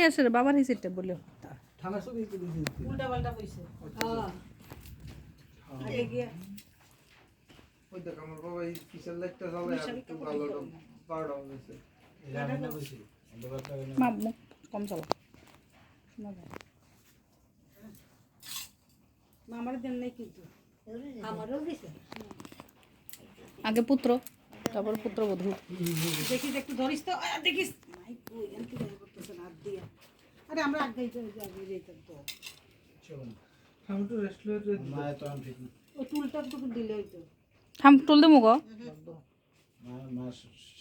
আসে রে বাবার হিসেবটা বলিও থানা ছবি উল্টা পাল্টা কইছে হ্যাঁ আগে গিয়া ওই দেখ আমার বাবা এই পিছন লাইটটা জ্বালায় আর একটু ভালোটা পাড়া হয়েছে মা মুখ কম চালা আমার দেন নাই কিন্তু আমারও দিছে আগে পুত্র তারপর পুত্রবধূ দেখিস একটু ধরিস তো দেখিস নাই কই এমন কি করতেছ না হাত দিয়া আরে আমরা আগে যাইতাম তো আমি তো রেস্টুরেন্টে মা তো আমি ঠিক ও টুলটা টুকু দিলে হইতো হাম তুল দে মুগো মা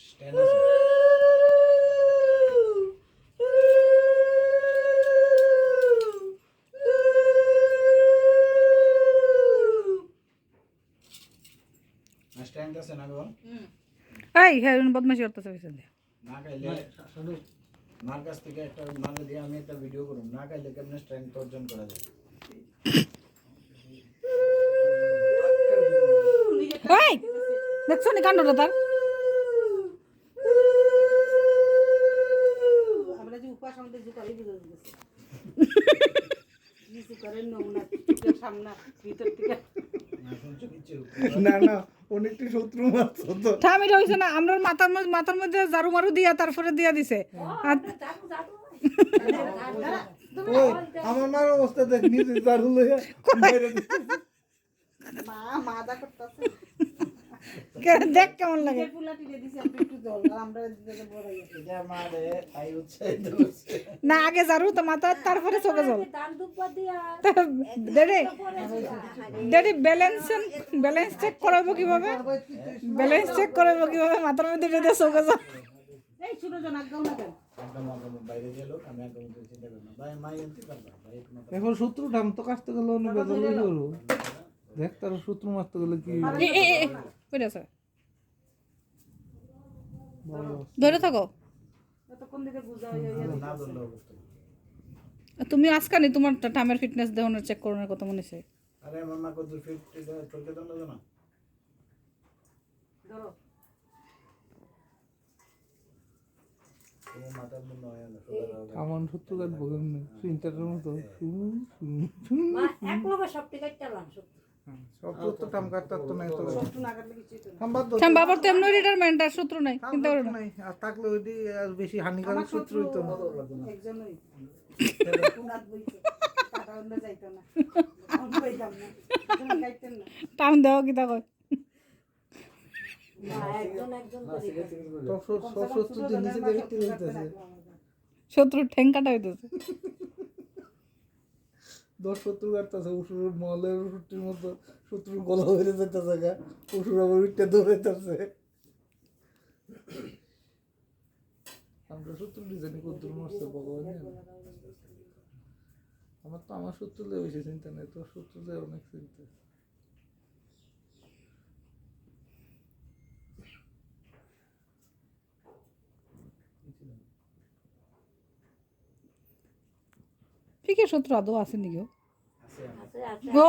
স্ট্যান্ড আছে স্ট্যান্ড আছে না গো এই হ্যাঁ বদমাশি করতেছে পিছন দিয়ে না খাইলে মার কাছ থেকে একটা মাল দিয়ে আমি একটা ভিডিও করব না খাইলে কেমনে স্ট্রেংথ অর্জন করা যায় ওই দেখছো নি কাণ্ডটা তার আমরা যে উপাস আমাদের যে কলি বুঝে গেছে কিছু করেন না ওনার সামনে ভিতর থেকে না না অনেকটা শত্রু মারছো তো ঠামি রইছে না আমরা মাথার মধ্যে জারু মারু দিয়া তারপরে দিয়া দিছে আর ওই আমার মার অবস্থা দেখ নিজে জারু লইয়া মেরে দিছে মা দা করতেছে দেখ কেমন লাগে ফুলাটি দিয়ে দিছি আমরা একটু জল আর আমরা দিতে বড় হইছে এটা মারে আই উৎসাহিত করছে না আগে জারু তো মাথা তারপরে চোখে জল দান দুব্বা দিয়া ডেডি ব্যালেন্স চেক করাবো কিভাবে ব্যালেন্স চেক করাবো কিভাবে মাথার মধ্যে দিয়ে চোখে জল এই ছোট জন আগাও না কেন একদম বাইরে গেল আমি একদম চিন্তা করব না ভাই মাই এনতে পারবা ভাই কোনো এখন শত্রুটা আমি তো কাছতে গেলে অন্য বেদল হয়ে করবো দেখ তার শত্রু মারতে গেলে কি কইরা স্যার ধরে থাকো এতক্ষণ দিকে বুঝা হইয়া না ধরলে অবস্থা তুমি আজকানি তোমার টামের ফিটনেস দেওয়ানোর চেক করানোর কথা মনে আছে আরে মামা কত ফিট চলতে দন্ড না ধরো ও মাথার মধ্যে হয় না আমার শত্রু কাটবো কেমনি প্রিন্টারের মতো মা এক লগে সব টিকেট চালান সব শত্রু তো টাম কাটতে তো নাই তো শত্রু না কাটলে কিছুই তো না সম্বাদ থাম বাবার তো এমনি রিটায়ারমেন্ট আর শত্রু নাই চিন্তা করো না নাই আর থাকলে ওইটি আর বেশি হানিকারক শত্রুই তো একজনই উনাত বইছে কাটা অন্য যাইতো না অন্য পাইতাম না তুমি খাইতেন না টান দেওয়া কিতা কয় না একজন করে সব শত্রু যে নিচে দেখতে যাইতেছে শত্রু ঠ্যাং কাটা হইতেছে 10 শত্রু কাটতেছে অসুর মলের শত্রুর মতো শত্রুর গলা হয়ে যেতেছে গা অসুর আবার উঠতে দৌড়াইতেছে আমরা শত্রু ডিজাইন করতে মারছে ভগবান আমার তো আমার শত্রু লে বেশি চিন্তা নেই তোর শত্রু লে অনেক চিন্তা ঠিকই শত্রু আদৌ আছে নাকি আছে আছে ও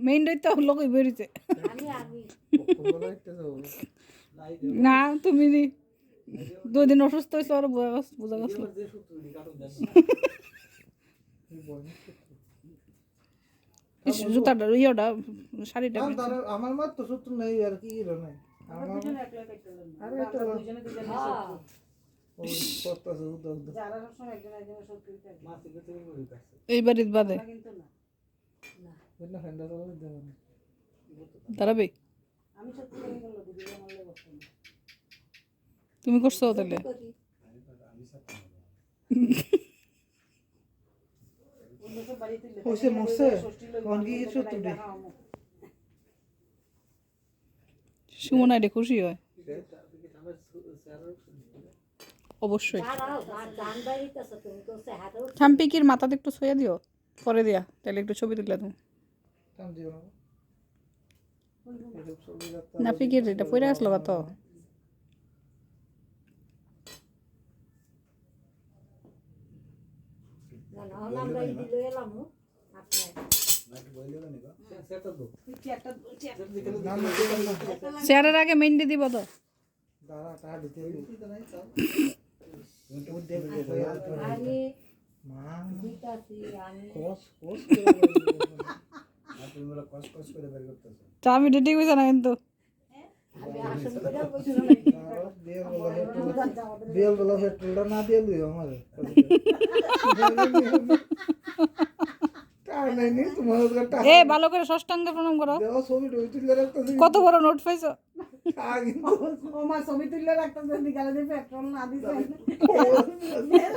মেইন রইতে লোক বেরিয়েছে আমি গলা উঠতে যাবো না তুমি নি 2 দিন অসুস্থ হয়েছিল আর বোঝা গেছিল জুতাটা ইয়েটা শাড়িটা আমার মার তো শত্রু নাই আর কি নাই আমরা দুজনে একলা খাইতেন না আরে আমরা দুজনে দুজনে শত্রু ওই করতেছে উদক যারা সবসময় একজন একজনের শত্রু থাকে এই বাড়ির বাদে আমরা কিন্তু না বুঝলা ফ্রেন্ডরা তো দেবে না দাঁড়াবে আমি শত্রু হয়ে গেল দুদিন মারলে বসতাম না তুমি করছো তাহলে করি অন্য সব বাড়িতে হইছে মরছে কোন কি শত্রু রে সুমন আইডে খুশি হয় অবশ্যই দান বাড়িতেছ তুমি তো সেহারও থাম্পিকির মাথাতে একটু ছুঁয়ে দিও পরে দিয়া তাহলে একটু ছবি তুলে তুমি কাম দিও না এসব ছবি রাখতে না পিকির এটা পড়ে আসলো তো না না আমরা দিল এলাম আপনি নাকি বইলে না নিবা সেটা তো চেয়ারটা চেয়ার না না চেয়ারের আগে মেহেন্দি দিব তো দাঁড়া টাকা দিতে তুমি তো উদ্দে আমি মা দিতাছি আমি কস কস করে বের করে। আর তুমি বলে কস কস করে বের করতেছো। চা মিটে ঠিক হয়েছে না কিন্তু আমি আসল করে বলছি আর বিয়ের বেলা পেট্রোলটা না দিয়ে লইও আমারে টাকা নাই নি তোমার কাছে টাকা এ ভালো করে ষষ্ঠাঙ্গে প্রণাম করো দেওয়া ছবি টবি তুলে রাখতেছি কত বড় নোট পাইছো টাকা কিন্তু ও মা ছবি তুললে রাখতেছে বিকালে যে পেট্রোল না দিছে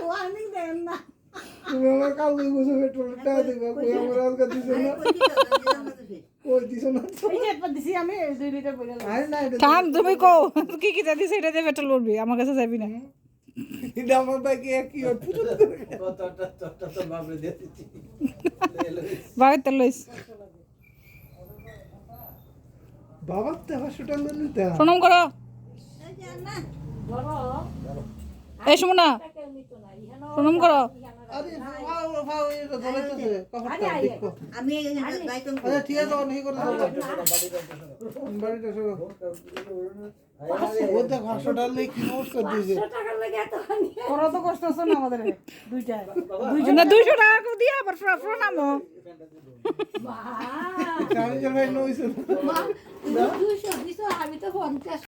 ওয়ার্নিং দেন না তুমি আমার কালকে বসে পেট্রোলের টাকা দিবা কই আমার আজকে দিছো না কই দিছো না এই যে একবার দিছি আমি 2 লিটার বইলা আরে না এটা থাম তুমি কও কি কি জানি সেটা দিয়ে পেট্রোল উঠবি আমার কাছে যাবি না এটা আমার ব্যাগে কি পুজো করে তোরটা তো বাবরে দিয়ে দিচ্ছি। বাড়ির তেল লইস বাবার তো 500 টাকা নিতে প্রণাম করো বড় এই সময় না টাকা নিত না ইহানো প্রণাম করো আরে ভাও ভাও এটা ধরেছে কাপড়টা দেখো আমি যাইতাম আচ্ছা ঠিক আছে অনেক করে দাও বাড়িটা সরো ও দেখ 500 টাকা লেখি নমস্কার দিয়েছে 100 টাকা লাগে এত আনি ওরা তো কষ্ট আছে না আমাদের দুইটা না 200 টাকা করে দিয়ে আবার প্রণামও মা আমি যে ভাই নইছে মা 200 দিছো আমি তো 50